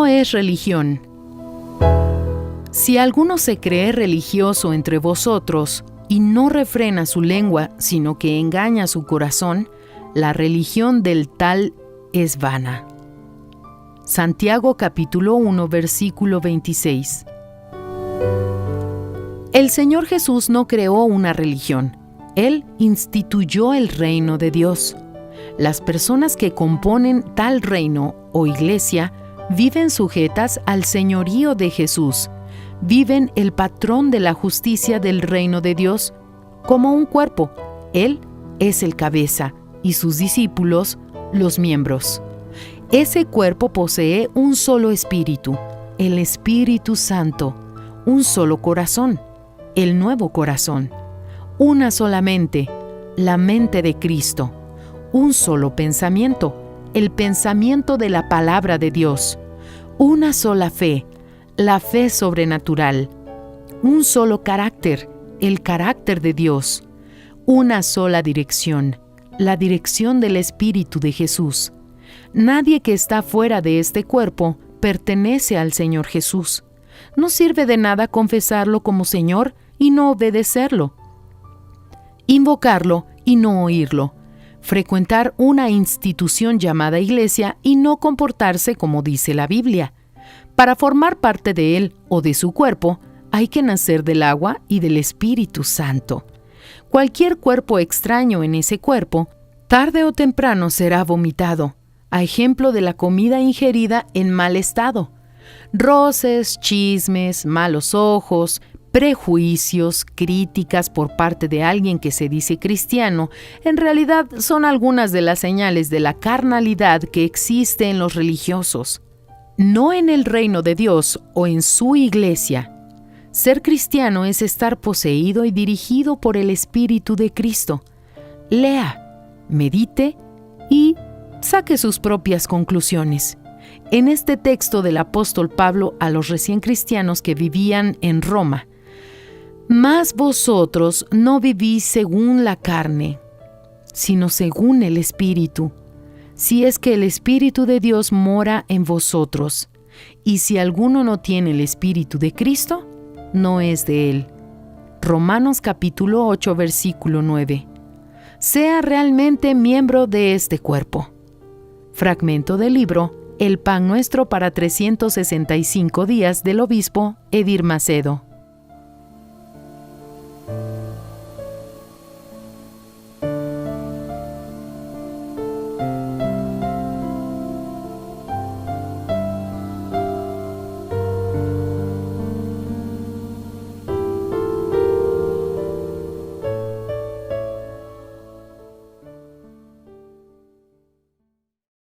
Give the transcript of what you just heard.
no es religión. Si alguno se cree religioso entre vosotros y no refrena su lengua, sino que engaña su corazón, la religión del tal es vana. Santiago capítulo 1, versículo 26. El Señor Jesús no creó una religión. Él instituyó el reino de Dios. Las personas que componen tal reino o iglesia viven sujetas al señorío de Jesús. Viven el patrón de la justicia del reino de Dios como un cuerpo. Él es el cabeza y sus discípulos los miembros. Ese cuerpo posee un solo espíritu, el Espíritu Santo, un solo corazón, el nuevo corazón, una sola mente, la mente de Cristo, un solo pensamiento, el pensamiento de la palabra de Dios, una sola fe, la fe sobrenatural, un solo carácter, el carácter de Dios, una sola dirección, la dirección del Espíritu de Jesús. Nadie que está fuera de este cuerpo pertenece al Señor Jesús. No sirve de nada confesarlo como Señor y no obedecerlo, invocarlo y no oírlo, frecuentar una institución llamada iglesia y no comportarse como dice la Biblia. Para formar parte de él o de su cuerpo, hay que nacer del agua y del Espíritu Santo. Cualquier cuerpo extraño en ese cuerpo, tarde o temprano será vomitado, a ejemplo de la comida ingerida en mal estado. Roces, chismes, malos ojos, prejuicios, críticas por parte de alguien que se dice cristiano, en realidad son algunas de las señales de la carnalidad que existe en los religiosos. No en el reino de Dios o en su iglesia. Ser cristiano es estar poseído y dirigido por el Espíritu de Cristo. Lea, medite y saque sus propias conclusiones. En este texto del apóstol Pablo a los recién cristianos que vivían en Roma, «Mas vosotros no vivís según la carne, sino según el Espíritu, si es que el Espíritu de Dios mora en vosotros, y si alguno no tiene el Espíritu de Cristo, no es de él». Romanos capítulo 8, versículo 9. Sea realmente miembro de este cuerpo. Fragmento del libro El pan nuestro para 365 días del obispo Edir Macedo.